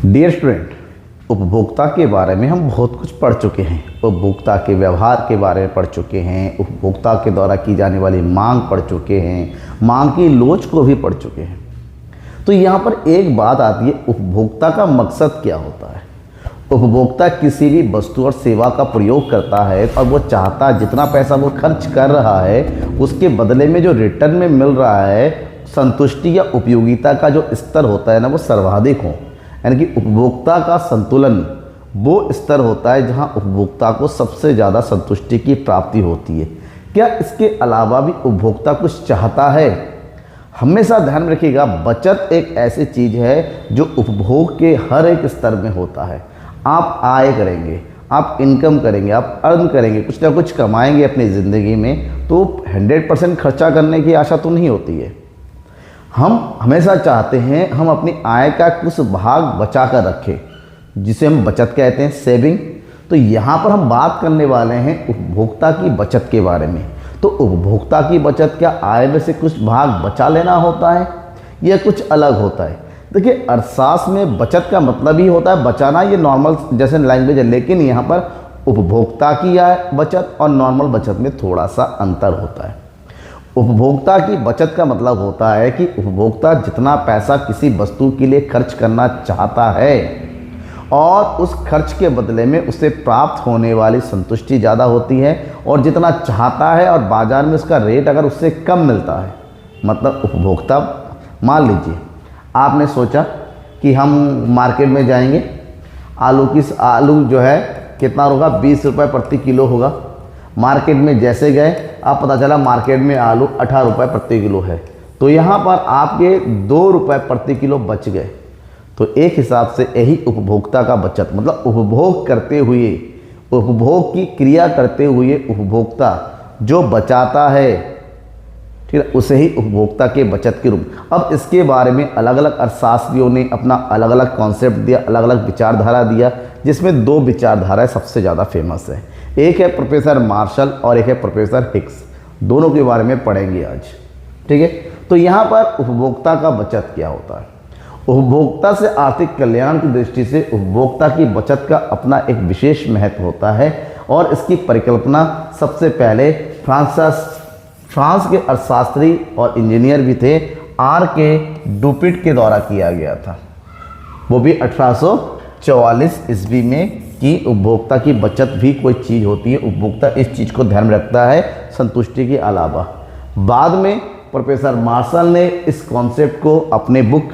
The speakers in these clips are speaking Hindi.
डियर स्टूडेंट, उपभोक्ता के बारे में हम बहुत कुछ पढ़ चुके हैं। उपभोक्ता के व्यवहार के बारे में पढ़ चुके हैं, उपभोक्ता के द्वारा की जाने वाली मांग पढ़ चुके हैं, मांग की लोच को भी पढ़ चुके हैं। तो यहाँ पर एक बात आती है, उपभोक्ता का मकसद क्या होता है। उपभोक्ता किसी भी वस्तु और सेवा का प्रयोग करता है और वो चाहता है जितना पैसा वो खर्च कर रहा है उसके बदले में जो रिटर्न में मिल रहा है, संतुष्टि या उपयोगिता का जो स्तर होता है ना, वो सर्वाधिक हो। यानी कि उपभोक्ता का संतुलन वो स्तर होता है जहां उपभोक्ता को सबसे ज़्यादा संतुष्टि की प्राप्ति होती है। क्या इसके अलावा भी उपभोक्ता कुछ चाहता है? हमेशा ध्यान में रखिएगा, बचत एक ऐसी चीज़ है जो उपभोग के हर एक स्तर में होता है। आप आय करेंगे, आप इनकम करेंगे, आप अर्न करेंगे, कुछ ना कुछ कमाएंगे अपनी ज़िंदगी में, तो 100% खर्चा करने की आशा तो नहीं होती है। हम हमेशा चाहते हैं हम अपनी आय का कुछ भाग बचा कर रखें, जिसे हम बचत कहते हैं, सेविंग। तो यहाँ पर हम बात करने वाले हैं उपभोक्ता की बचत के बारे में। तो उपभोक्ता की बचत क्या आय में से कुछ भाग बचा लेना होता है या कुछ अलग होता है? देखिए, अर्थशास्त्र में बचत का मतलब ही होता है बचाना, ये नॉर्मल जैसे लैंग्वेज है, लेकिन यहाँ पर उपभोक्ता की आय बचत और नॉर्मल बचत में थोड़ा सा अंतर होता है। उपभोक्ता की बचत का मतलब होता है कि उपभोक्ता जितना पैसा किसी वस्तु के लिए खर्च करना चाहता है और उस खर्च के बदले में उसे प्राप्त होने वाली संतुष्टि ज़्यादा होती है, और जितना चाहता है और बाज़ार में उसका रेट अगर उससे कम मिलता है, मतलब उपभोक्ता, मान लीजिए आपने सोचा कि हम मार्केट में जाएंगे, आलू जो है कितना होगा, 20 रुपये प्रति किलो होगा। मार्केट में जैसे गए, अब पता चला मार्केट में आलू 18 रुपये प्रति किलो है, तो यहाँ पर आपके 2 रुपये प्रति किलो बच गए। तो एक हिसाब से यही उपभोक्ता का बचत, मतलब उपभोग करते हुए, उपभोग की क्रिया करते हुए उपभोक्ता जो बचाता है, ठीक है, उसे ही उपभोक्ता के बचत के रूप। अब इसके बारे में अलग अलग अर्थशास्त्रियों ने अपना अलग अलग कॉन्सेप्ट दिया, अलग अलग विचारधारा दिया, जिसमें 2 विचारधाराएं सबसे ज़्यादा फेमस है। एक है प्रोफेसर मार्शल और एक है प्रोफेसर हिक्स। दोनों के बारे में पढ़ेंगे आज, ठीक है। तो यहाँ पर उपभोक्ता का बचत क्या होता है। उपभोक्ता से आर्थिक कल्याण की दृष्टि से उपभोक्ता की बचत का अपना एक विशेष महत्व होता है, और इसकी परिकल्पना सबसे पहले फ्रांस के अर्थशास्त्री और इंजीनियर भी थे, R.K. डुपिट के द्वारा किया गया था। वो भी 1844 ईस्वी में कि उपभोक्ता की बचत भी कोई चीज़ होती है, उपभोक्ता इस चीज़ को ध्यान में रखता है संतुष्टि के अलावा। बाद में प्रोफेसर मार्शल ने इस कॉन्सेप्ट को अपने बुक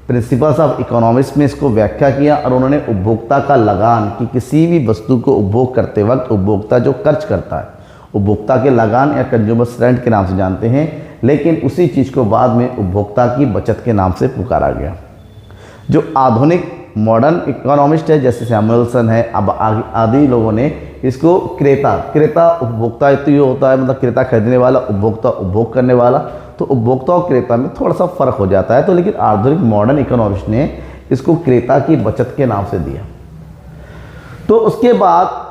प्रिंसिपल्स ऑफ इकोनॉमिक्स में इसको व्याख्या किया, और उन्होंने उपभोक्ता का लगान कि किसी भी वस्तु को उपभोग करते वक्त उपभोक्ता जो खर्च करता है, उपभोक्ता के लगान या कंज्यूमर्स रेंट के नाम से जानते हैं, लेकिन उसी चीज़ को बाद में उपभोक्ता की बचत के नाम से पुकारा गया। जो आधुनिक मॉडर्न इकोनॉमिस्ट है, जैसे सैमुअलसन है, अब आदि लोगों ने इसको क्रेता उपभोक्ता ये होता है, मतलब क्रेता खरीदने वाला, उपभोक्ता उपभोग करने वाला। तो उपभोक्ता और क्रेता में थोड़ा सा फर्क हो जाता है, तो लेकिन आधुनिक मॉडर्न इकोनॉमिस्ट ने इसको क्रेता की बचत के नाम से दिया। तो उसके बाद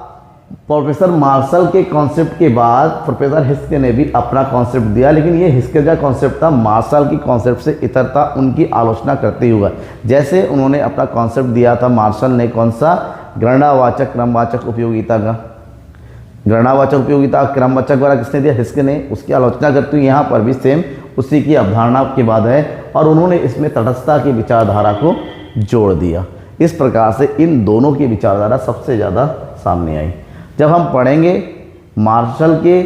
प्रोफेसर मार्शल के कॉन्सेप्ट के बाद प्रोफेसर हिस्के ने भी अपना कॉन्सेप्ट दिया, लेकिन ये हिस्के का कॉन्सेप्ट था, मार्शल की कॉन्सेप्ट से इतर था, उनकी आलोचना करते हुए। जैसे उन्होंने अपना कॉन्सेप्ट दिया था मार्शल ने, कौन सा, गणनावाचक क्रमवाचक उपयोगिता का। गणनावाचक उपयोगिता क्रमवाचक द्वारा किसने दिया, हिस्के ने। उसकी आलोचना करते हुए यहाँ पर भी सेम उसी की अवधारणा के बाद है, और उन्होंने इसमें तटस्थता की विचारधारा को जोड़ दिया। इस प्रकार से इन दोनों की विचारधारा सबसे ज़्यादा सामने आई। जब हम पढ़ेंगे मार्शल के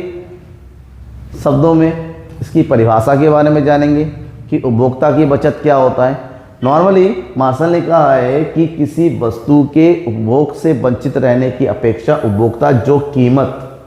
शब्दों में, इसकी परिभाषा के बारे में जानेंगे कि उपभोक्ता की बचत क्या होता है। नॉर्मली मार्शल ने कहा है कि किसी वस्तु के उपभोग से वंचित रहने की अपेक्षा उपभोक्ता जो कीमत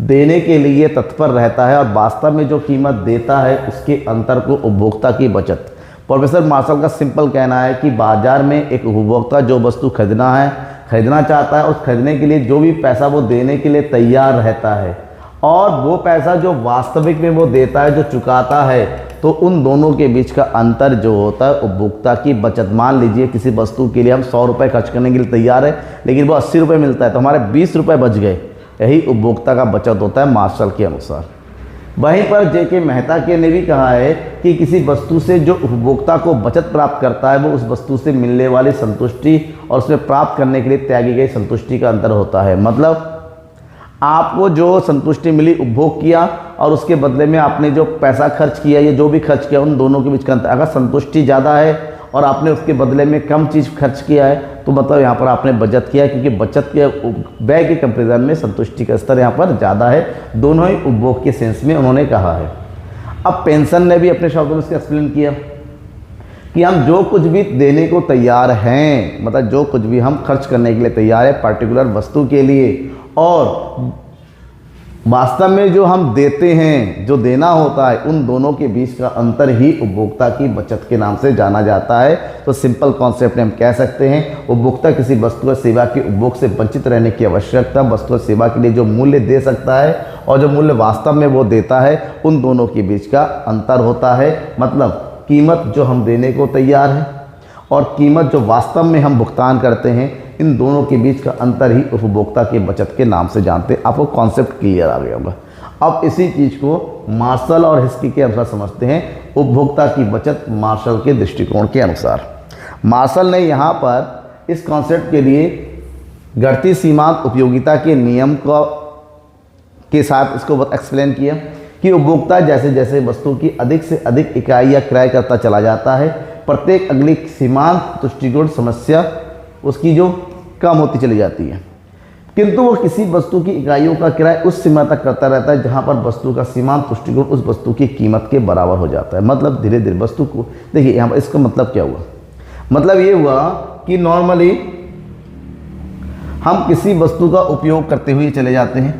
देने के लिए तत्पर रहता है और वास्तव में जो कीमत देता है, उसके अंतर को उपभोक्ता की बचत। प्रोफेसर मार्शल का सिंपल कहना है कि बाजार में एक उपभोक्ता जो वस्तु खरीदना चाहता है, उस खरीदने के लिए जो भी पैसा वो देने के लिए तैयार रहता है, और वो पैसा जो वास्तविक में वो देता है, जो चुकाता है, तो उन दोनों के बीच का अंतर जो होता है उपभोक्ता की बचत। मान लीजिए किसी वस्तु के लिए हम 100 रुपये खर्च करने के लिए तैयार है, लेकिन वो 80 रुपये मिलता है, तो हमारे 20 रुपये बच गए। यही उपभोक्ता का बचत होता है मार्शल के अनुसार। वहीं पर जे.के. मेहता के ने भी कहा है कि किसी वस्तु से जो उपभोक्ता को बचत प्राप्त करता है वो उस वस्तु से मिलने वाली संतुष्टि और उसमें प्राप्त करने के लिए त्यागी गई संतुष्टि का अंतर होता है। मतलब आपको जो संतुष्टि मिली, उपभोग किया और उसके बदले में आपने जो पैसा खर्च किया या जो भी खर्च किया, उन दोनों के बीच का अंतर। अगर संतुष्टि ज़्यादा है और आपने उसके बदले में कम चीज़ खर्च किया है तो मतलब यहाँ पर आपने बचत किया है, क्योंकि बचत के व्यय के कंपेरिजन में संतुष्टि का स्तर यहाँ पर ज़्यादा है। दोनों ही उपभोग के सेंस में उन्होंने कहा है। अब पेंशन ने भी अपने शब्दों में इसका एक्सप्लेन किया कि हम जो कुछ भी देने को तैयार हैं, मतलब जो कुछ भी हम खर्च करने के लिए तैयार है पर्टिकुलर वस्तु के लिए, और वास्तव में जो हम देते हैं, जो देना होता है, उन दोनों के बीच का अंतर ही उपभोक्ता की बचत के नाम से जाना जाता है। तो सिंपल कॉन्सेप्ट हम कह सकते हैं, उपभोक्ता किसी वस्तु या सेवा के उपभोग से वंचित रहने की आवश्यकता, वस्तु या सेवा के लिए जो मूल्य दे सकता है और जो मूल्य वास्तव में वो देता है, उन दोनों के बीच का अंतर होता है। मतलब कीमत जो हम देने को तैयार हैं और कीमत जो वास्तव में हम भुगतान करते हैं, इन दोनों के बीच का अंतर ही उपभोक्ता की बचत के नाम से जानते हैं। आपको कॉन्सेप्ट क्लियर आ गया होगा। अब इसी चीज़ को मार्शल और हिस्की के अनुसार समझते हैं, उपभोक्ता की बचत मार्शल के दृष्टिकोण के अनुसार। मार्शल ने यहाँ पर इस कॉन्सेप्ट के लिए घटती सीमांत उपयोगिता के नियम को के साथ इसको एक्सप्लेन किया कि उपभोक्ता जैसे जैसे वस्तु की अधिक से अधिक इकाई या क्रय करता चला जाता है, प्रत्येक अगली सीमांत तुष्टिगुण समस्या उसकी जो कम होती चली जाती है, किंतु वो किसी वस्तु की इकाइयों का किराया उस सीमा तक करता रहता है जहां पर वस्तु का सीमांत तुष्टिगुण उस वस्तु की कीमत के बराबर हो जाता है। मतलब धीरे धीरे वस्तु को देखिए, यहाँ पर इसका मतलब क्या हुआ, मतलब ये हुआ कि नॉर्मली हम किसी वस्तु का उपयोग करते हुए चले जाते हैं,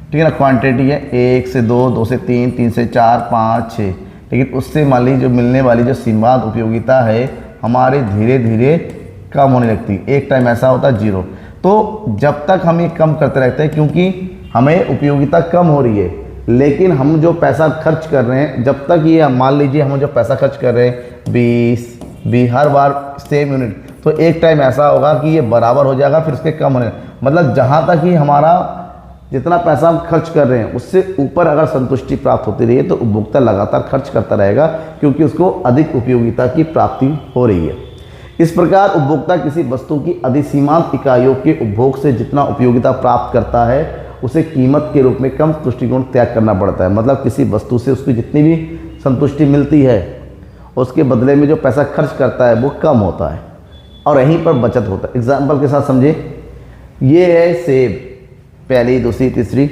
ठीक है ना। क्वांटिटी है 1 से 2, 2 से 3, 3 से 4, 5, 6, लेकिन उससे मान लीजिए जो मिलने वाली जो सीमांत उपयोगिता है हमारे धीरे धीरे कम होने लगती है। एक टाइम ऐसा होता है 0। तो जब तक हम ये कम करते रहते हैं, क्योंकि हमें उपयोगिता कम हो रही है, लेकिन हम जो पैसा खर्च कर रहे हैं, जब तक ये मान लीजिए हम जो पैसा खर्च कर रहे हैं 20 हर बार सेम यूनिट, तो एक टाइम ऐसा होगा कि ये बराबर हो जाएगा, फिर उसके कम होने, मतलब जहाँ तक ही हमारा जितना पैसा हम खर्च कर रहे हैं उससे ऊपर अगर संतुष्टि प्राप्त होती रही है तो उपभोक्ता लगातार खर्च करता रहेगा, क्योंकि उसको अधिक उपयोगिता की प्राप्ति हो रही है। इस प्रकार उपभोक्ता किसी वस्तु की अधिसीमांत इकाइयों के उपभोग से जितना उपयोगिता प्राप्त करता है उसे कीमत के रूप में कम तुष्टिगुण त्याग करना पड़ता है। मतलब किसी वस्तु से उसकी जितनी भी संतुष्टि मिलती है उसके बदले में जो पैसा खर्च करता है वो कम होता है और यहीं पर बचत होता है। एग्जाम्पल के साथ समझे, ये है सेब, पहली, दूसरी, तीसरी,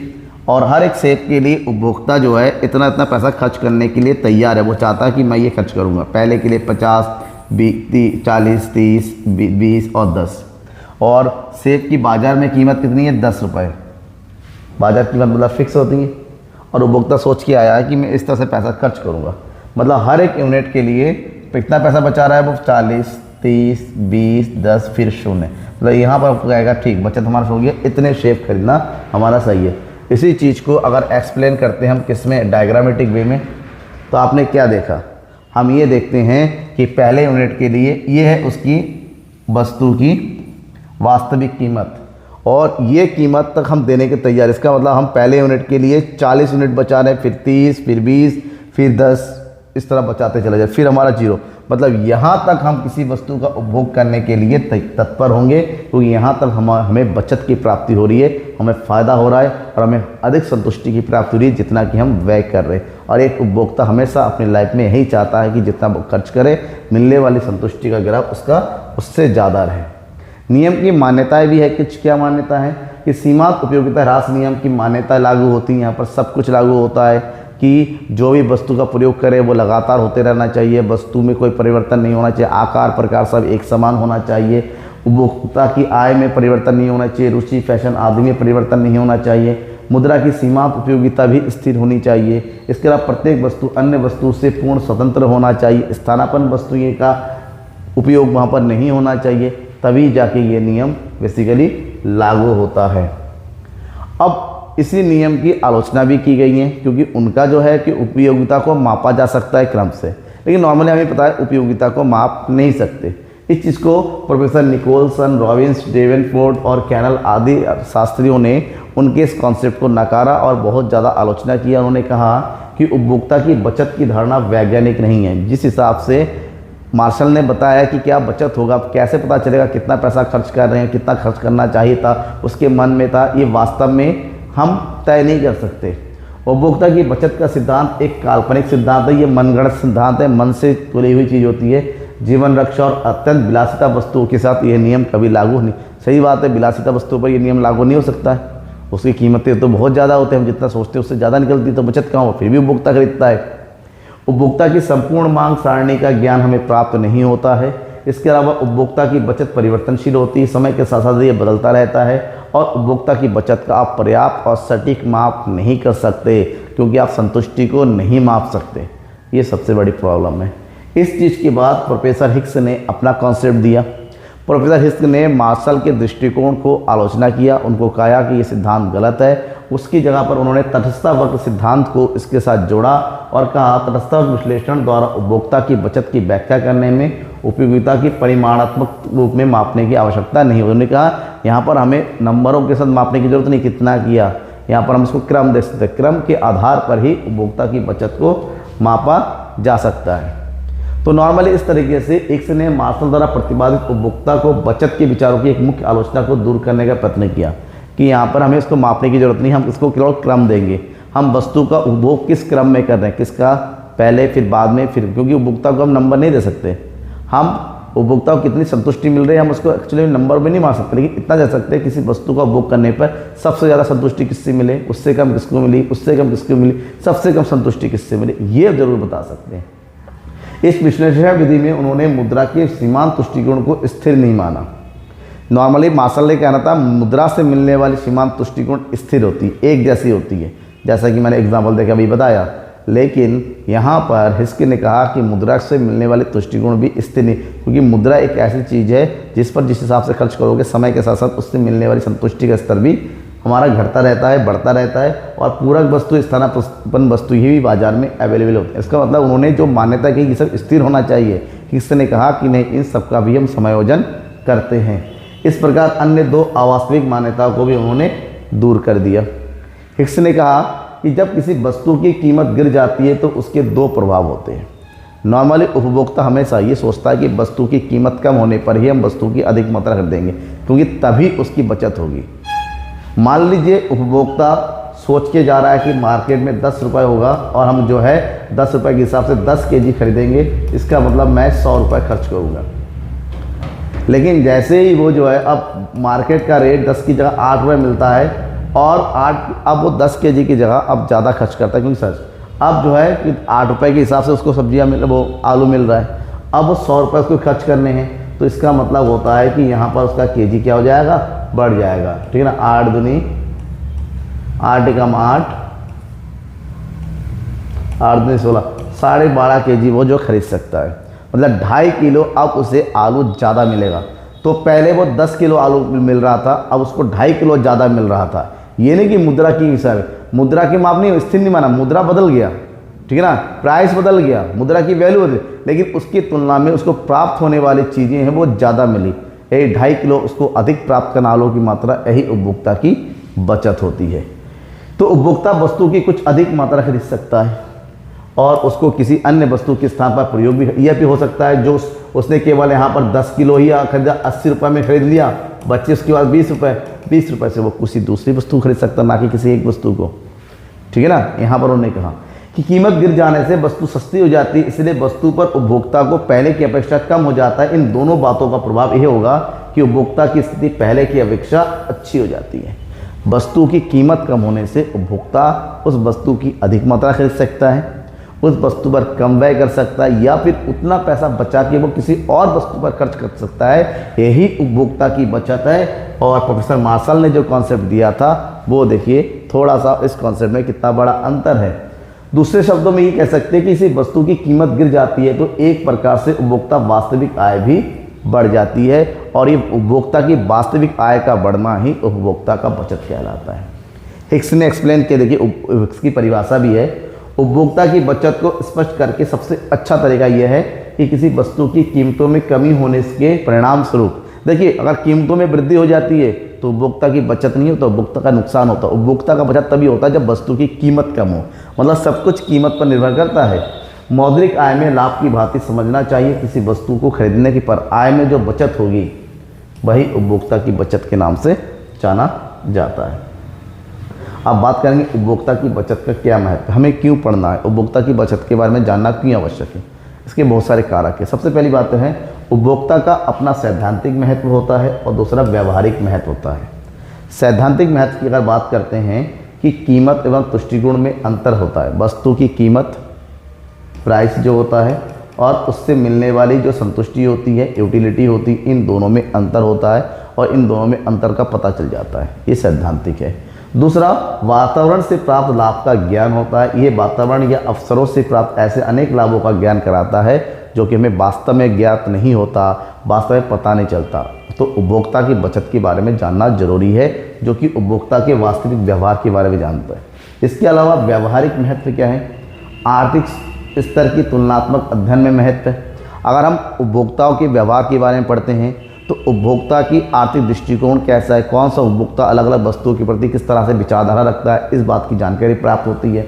और हर एक सेब के लिए उपभोक्ता जो है इतना इतना पैसा खर्च करने के लिए तैयार है। वो चाहता है कि मैं ये खर्च करूँगा, पहले के लिए 50, 40, 30, 20 और 10। और सेब की बाज़ार में कीमत कितनी है? 10 रुपये। बाज़ार कीमत मतलब फिक्स होती है और उपभोक्ता सोच के आया है कि मैं इस तरह से पैसा खर्च करूँगा। मतलब हर एक यूनिट के लिए कितना पैसा बचा रहा है वो? 40, 30, 20, 10 फिर 0। मतलब यहाँ पर आपको कहेगा ठीक बचत हमारा हो गया, इतने सेब खरीदना हमारा सही है। इसी चीज़ को अगर एक्सप्लेन करते हैं हम किस में, डायग्रामेटिक वे में, तो आपने क्या देखा, हम ये देखते हैं कि पहले यूनिट के लिए ये है उसकी वस्तु की वास्तविक कीमत और ये कीमत तक हम देने के तैयार। इसका मतलब हम पहले यूनिट के लिए 40 यूनिट बचा रहे हैं, फिर 30, फिर 20, फिर 10, इस तरह बचाते चले जाए, फिर हमारा 0। मतलब यहाँ तक हम किसी वस्तु का उपभोग करने के लिए तत्पर होंगे, क्योंकि यहाँ तक हमें बचत की प्राप्ति हो रही है, हमें फ़ायदा हो रहा है और हमें अधिक संतुष्टि की प्राप्ति हो रही है जितना कि हम व्यय कर रहे हैं। और एक उपभोक्ता हमेशा अपनी लाइफ में यही चाहता है कि जितना वो खर्च करे मिलने वाली संतुष्टि का ग्राफ उसका उससे ज़्यादा रहे। नियम की मान्यताएं भी है। कुछ क्या मान्यता है कि सीमांत उपयोगिता ह्रास नियम की मान्यता लागू होती है। यहाँ पर सब कुछ लागू होता है कि जो भी वस्तु का प्रयोग करे वो लगातार होते रहना चाहिए, वस्तु में कोई परिवर्तन नहीं होना चाहिए, आकार प्रकार सब एक समान होना चाहिए, उपभोक्ता की आय में परिवर्तन नहीं होना चाहिए, रुचि फैशन आदि में परिवर्तन नहीं होना चाहिए, मुद्रा की सीमांत उपयोगिता भी स्थिर होनी चाहिए। इसके अलावा प्रत्येक वस्तु अन्य वस्तु से पूर्ण स्वतंत्र होना चाहिए, स्थानापन्न वस्तुएं का उपयोग वहाँ पर नहीं होना चाहिए, तभी जाके ये नियम बेसिकली लागू होता है। अब इसी नियम की आलोचना भी की गई है, क्योंकि उनका जो है कि उपयोगिता को मापा जा सकता है क्रम से, लेकिन नॉर्मली हमें पता है उपयोगिता को माप नहीं सकते। इस चीज़ को प्रोफेसर निकोलसन, रॉबिन्स, डेवेनपोर्ट और कैनल आदि शास्त्रियों ने उनके इस कॉन्सेप्ट को नकारा और बहुत ज़्यादा आलोचना किया। उन्होंने कहा कि उपभोक्ता की बचत की धारणा वैज्ञानिक नहीं है। जिस हिसाब से मार्शल ने बताया कि क्या बचत होगा, कैसे पता चलेगा कितना पैसा खर्च कर रहे हैं, कितना खर्च करना चाहिए था, उसके मन में था, ये वास्तव में हम तय नहीं कर सकते। उपभोक्ता की बचत का सिद्धांत एक काल्पनिक सिद्धांत है, ये मनगढ़ंत सिद्धांत है, मन से तुली हुई चीज़ होती है। जीवन रक्षा और अत्यंत विलासिता वस्तुओं के साथ यह नियम कभी लागू नहीं। सही बात है, विलासिता वस्तुओं पर यह नियम लागू नहीं हो सकता है, उसकी कीमतें तो बहुत ज़्यादा होते हैं, हम जितना सोचते हैं उससे ज़्यादा निकलती, तो बचत कहाँ हो, फिर भी उपभोक्ता खरीदता है। उपभोक्ता की संपूर्ण मांग सारणी का ज्ञान हमें प्राप्त नहीं होता है। इसके अलावा उपभोक्ता की बचत परिवर्तनशील होती है, समय के साथ साथ ये बदलता रहता है, और उपभोक्ता की बचत का आप पर्याप्त और सटीक माप नहीं कर सकते, क्योंकि आप संतुष्टि को नहीं माप सकते। ये सबसे बड़ी प्रॉब्लम है। इस चीज़ के बाद प्रोफेसर हिक्स ने अपना कॉन्सेप्ट दिया। प्रोफेसर हिक्स ने मार्शल के दृष्टिकोण को आलोचना किया, उनको कहा कि ये सिद्धांत गलत है। उसकी जगह पर उन्होंने तटस्थता वक्र सिद्धांत को इसके साथ जोड़ा और कहा तटस्थता विश्लेषण द्वारा उपभोक्ता की बचत की व्याख्या करने में उपयोगिता की परिमाणात्मक रूप में मापने की आवश्यकता नहीं। उन्होंने कहा यहाँ पर हमें नंबरों के साथ मापने की जरूरत नहीं, कितना किया, यहाँ पर हम इसको क्रम दे सकते हैं, क्रम के आधार पर ही उपभोक्ता की बचत को मापा जा सकता है। तो नॉर्मली इस तरीके से हिक्स ने मार्शल द्वारा प्रतिपादित उपभोक्ता को बचत के विचारों की एक मुख्य आलोचना को दूर करने का प्रयत्न किया कि यहाँ पर हमें इसको मापने की जरूरत नहीं, हम इसको केवल क्रम देंगे। हम वस्तु का उपभोग किस क्रम में कर रहे हैं, किसका पहले फिर बाद में फिर, क्योंकि उपभोक्ता को हम नंबर नहीं दे सकते। हम उपभोक्ता को कितनी संतुष्टि मिल रही है हम उसको एक्चुअली नंबर में नहीं मार सकते, लेकिन इतना जा सकते हैं किसी वस्तु का उपभोग करने पर सबसे ज़्यादा संतुष्टि किससे मिले, उससे कम किसको मिली, उससे कम किसको मिली, सबसे कम संतुष्टि किससे मिली, ये जरूर बता सकते हैं। इस विश्लेषण विधि में उन्होंने मुद्रा के सीमांत तुष्टिकोण को स्थिर नहीं माना। नॉर्मली मार्शल ने कहना था मुद्रा से मिलने वाली सीमांत तुष्टिकोण स्थिर होती है, एक जैसी होती है, जैसा कि मैंने एग्जाम्पल देकर अभी बताया। लेकिन यहाँ पर हिक्स ने कहा कि मुद्रा से मिलने वाले तुष्टिकोण भी स्थिर नहीं, क्योंकि मुद्रा एक ऐसी चीज़ है जिस पर जिस हिसाब से खर्च करोगे समय के साथ साथ उससे मिलने वाली संतुष्टि का स्तर भी हमारा घटता रहता है, बढ़ता रहता है, और पूरक वस्तु स्थानापन्न वस्तु ही भी बाजार में अवेलेबल होती है। इसका मतलब उन्होंने जो मान्यता की कि सब स्थिर होना चाहिए, हिक्स ने कहा कि नहीं, इन सब का भी हम समायोजन करते हैं। इस प्रकार अन्य दो अवास्तविक मान्यताओं को भी उन्होंने दूर कर दिया। हिक्स ने कहा कि जब किसी वस्तु की कीमत गिर जाती है तो उसके दो प्रभाव होते हैं। नॉर्मली उपभोक्ता हमेशा ये सोचता है कि वस्तु की कीमत कम होने पर ही हम वस्तु की अधिक मात्रा खरीदेंगे, क्योंकि तभी उसकी बचत होगी। मान लीजिए उपभोक्ता सोच के जा रहा है कि मार्केट में 10 रुपये होगा और हम जो है 10 रुपये के हिसाब से 10 केजी खरीदेंगे, इसका मतलब मैं 100 रुपये खर्च करूँगा। लेकिन जैसे ही वो जो है अब मार्केट का रेट 10 की जगह 8 रुपये मिलता है और अब वो 10 केजी की जगह अब ज़्यादा खर्च करता है, क्योंकि सर अब जो है कि 8 रुपये के हिसाब से उसको सब्जियाँ वो आलू मिल रहा है, अब वो 100 रुपये उसको खर्च करने हैं, तो इसका मतलब होता है कि यहाँ पर उसका केजी क्या हो जाएगा, बढ़ जाएगा। ठीक है ना, 8 दूनी 8 एकम 8, 8 दूनी 16, 12.5 केजी वो जो खरीद सकता है। मतलब 2.5 किलो अब उसे आलू ज़्यादा मिलेगा। तो पहले वो 10 किलो आलू मिल रहा था, अब उसको 2.5 किलो ज़्यादा मिल रहा था। ये नहीं कि मुद्रा की हिसाब, मुद्रा की माप नहीं, स्थिर नहीं माना, मुद्रा बदल गया, ठीक है ना, प्राइस बदल गया, मुद्रा की वैल्यू बदली, लेकिन उसकी तुलना में उसको प्राप्त होने वाली चीज़ें हैं वो ज़्यादा मिली। यही 2.5 किलो उसको अधिक प्राप्त करना आलू की मात्रा, यही उपभोक्ता की बचत होती है। तो उपभोक्ता वस्तु की कुछ अधिक मात्रा खरीद सकता है और उसको किसी अन्य वस्तु के स्थान पर प्रयोग भी, यह भी हो सकता है जो उसने केवल यहाँ पर 10 किलो ही खरीदा, 80 रुपये में खरीद लिया, बच्चे उसके बाद 20 रुपये, 20 रुपये से वो किसी दूसरी वस्तु खरीद सकता, ना कि किसी एक वस्तु को। ठीक है ना, यहाँ पर उन्होंने कहा कि कीमत गिर जाने से वस्तु सस्ती हो जाती है, इसलिए वस्तु पर उपभोक्ता को पहले की अपेक्षा कम हो जाता है। इन दोनों बातों का प्रभाव यह होगा कि उपभोक्ता की स्थिति पहले की अपेक्षा अच्छी हो जाती है। वस्तु की कीमत कम होने से उपभोक्ता उस वस्तु की अधिक मात्रा खरीद सकता है, उस वस्तु पर कम व्यय कर सकता है, या फिर उतना पैसा बचा के वो किसी और वस्तु पर खर्च कर सकता है। यही उपभोक्ता की बचत है। और प्रोफेसर मार्शल ने जो कॉन्सेप्ट दिया था वो देखिए थोड़ा सा इस कॉन्सेप्ट में कितना बड़ा अंतर है। दूसरे शब्दों में ये कह सकते हैं कि किसी वस्तु की कीमत गिर जाती है तो एक प्रकार से उपभोक्ता वास्तविक आय भी बढ़ जाती है, और ये उपभोक्ता की वास्तविक आय का बढ़ना ही उपभोक्ता का बचत कहलाता है। हिक्स ने एक्सप्लेन किया, देखिए हिक्स की परिभाषा भी है, उपभोक्ता की बचत को स्पष्ट करके सबसे अच्छा तरीका यह है कि किसी वस्तु की कीमतों में कमी होने के परिणाम स्वरूप, देखिए अगर कीमतों में वृद्धि हो जाती है तो उपभोक्ता की बचत नहीं हो, तो उपभोक्ता का नुकसान होता है। उपभोक्ता का बचत तभी होता है जब वस्तु की कीमत कम हो, मतलब सब कुछ कीमत पर निर्भर करता है। मौद्रिक आय में लाभ की भांति समझना चाहिए। किसी वस्तु को खरीदने की पर आय में जो बचत होगी वही उपभोक्ता की बचत के नाम से जाना जाता है। अब बात करेंगे उपभोक्ता की बचत का क्या महत्व है, हमें क्यों पढ़ना है, उपभोक्ता की बचत के बारे में जानना क्यों आवश्यक है। इसके बहुत सारे कारक हैं। सबसे पहली बात है उपभोक्ता का अपना सैद्धांतिक महत्व होता है और दूसरा व्यावहारिक महत्व होता है। सैद्धांतिक महत्व की अगर बात करते हैं कि कीमत एवं तुष्टिगुण में अंतर होता है। वस्तु की कीमत, प्राइस जो होता है, और उससे मिलने वाली जो संतुष्टि होती है, यूटिलिटी होती है, इन दोनों में अंतर होता है और इन दोनों में अंतर का पता चल जाता है। ये सैद्धांतिक है। दूसरा, वातावरण से प्राप्त लाभ का ज्ञान होता है। ये वातावरण या अवसरों से प्राप्त ऐसे अनेक लाभों का ज्ञान कराता है जो कि हमें वास्तव में ज्ञात नहीं होता, वास्तव में पता नहीं चलता। तो उपभोक्ता की बचत के बारे में जानना जरूरी है, जो कि उपभोक्ता के वास्तविक व्यवहार के बारे में जानता है। इसके अलावा व्यावहारिक महत्व क्या है, आर्थिक स्तर की तुलनात्मक अध्ययन में महत्व है। अगर हम उपभोक्ताओं के व्यवहार के बारे में पढ़ते हैं तो उपभोक्ता की आर्थिक दृष्टिकोण कैसा है, कौन सा उपभोक्ता अलग अलग वस्तुओं के प्रति किस तरह से विचारधारा रखता है, इस बात की जानकारी प्राप्त होती है।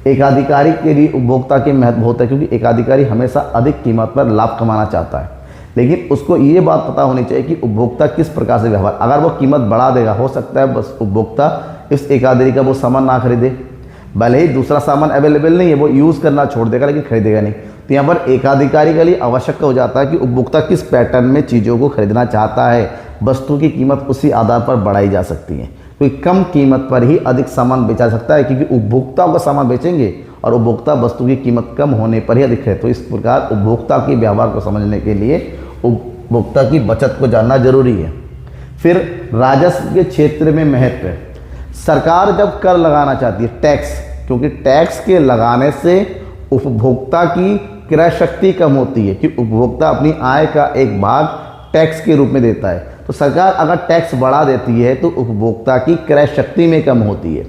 एकाधिकारी के लिए उपभोक्ता के महत्व होता है, क्योंकि एकाधिकारी हमेशा अधिक कीमत पर लाभ कमाना चाहता है, लेकिन उसको ये बात पता होनी चाहिए कि उपभोक्ता किस प्रकार से व्यवहार, अगर वो कीमत बढ़ा देगा, हो सकता है बस उपभोक्ता इस एकाधिकारी का वो सामान ना खरीदे, भले ही दूसरा सामान अवेलेबल नहीं है, वो यूज़ करना छोड़ देगा लेकिन खरीदेगा नहीं। तो यहाँ पर एकाधिकारी के लिए आवश्यक हो जाता है कि उपभोक्ता किस पैटर्न में चीज़ों को खरीदना चाहता है। वस्तु की कीमत उसी आधार पर बढ़ाई जा सकती है। कोई कम कीमत पर ही अधिक सामान बेचा सकता है, क्योंकि उपभोक्ता का सामान बेचेंगे और उपभोक्ता वस्तु की कीमत कम होने पर ही अधिक है। तो इस प्रकार उपभोक्ता के व्यवहार को समझने के लिए उपभोक्ता की बचत को जानना जरूरी है। फिर राजस्व के क्षेत्र में महत्व है। सरकार जब कर लगाना चाहती है, टैक्स, क्योंकि टैक्स के लगाने से उपभोक्ता की क्रय शक्ति कम होती है, कि उपभोक्ता अपनी आय का एक भाग टैक्स के रूप में देता है। तो सरकार अगर टैक्स बढ़ा देती है तो उपभोक्ता की क्रय शक्ति में कम होती है।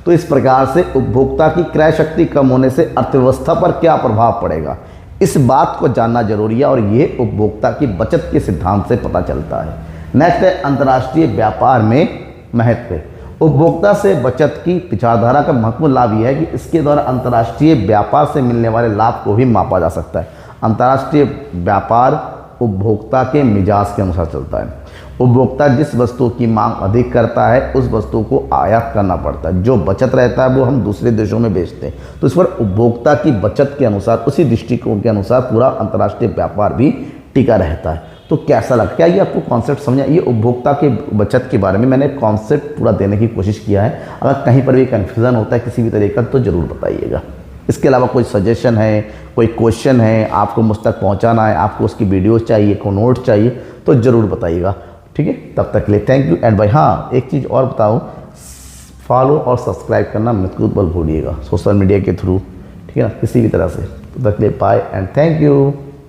तो इस प्रकार से उपभोक्ता की क्रय शक्ति कम होने से अर्थव्यवस्था पर क्या प्रभाव पड़ेगा, इस बात को जानना जरूरी है, और ये उपभोक्ता की बचत के सिद्धांत से पता चलता है। नेक्स्ट है अंतर्राष्ट्रीय व्यापार में महत्व। उपभोक्ता से बचत की विचारधारा का महत्वपूर्ण लाभ यह है कि इसके द्वारा अंतर्राष्ट्रीय व्यापार से मिलने वाले लाभ को भी मापा जा सकता है। अंतर्राष्ट्रीय व्यापार उपभोक्ता के मिजाज के अनुसार चलता है। उपभोक्ता जिस वस्तु की मांग अधिक करता है उस वस्तु को आयात करना पड़ता है, जो बचत रहता है वो हम दूसरे देशों में बेचते हैं। तो इस पर उपभोक्ता की बचत के अनुसार, उसी दृष्टिकोण के अनुसार पूरा अंतर्राष्ट्रीय व्यापार भी टिका रहता है। तो कैसा लगता है, क्या ये आपको कॉन्सेप्ट समझा? ये उपभोक्ता के बचत के बारे में मैंने कॉन्सेप्ट पूरा देने की कोशिश किया है। अगर कहीं पर भी कन्फ्यूज़न होता है किसी भी तरह का तो ज़रूर बताइएगा। इसके अलावा कोई सजेशन है, कोई क्वेश्चन है, आपको मुझ तक पहुंचाना है, आपको उसकी वीडियोस चाहिए, को नोट चाहिए, तो ज़रूर बताइएगा। ठीक है, तब तक के लिए थैंक यू। एंड भाई हाँ, एक चीज़ और बताऊँ, फॉलो और सब्सक्राइब करना मत भूलिएगा सोशल मीडिया के थ्रू, ठीक है ना, किसी भी तरह से। तब तक के लिए बाय एंड थैंक यू।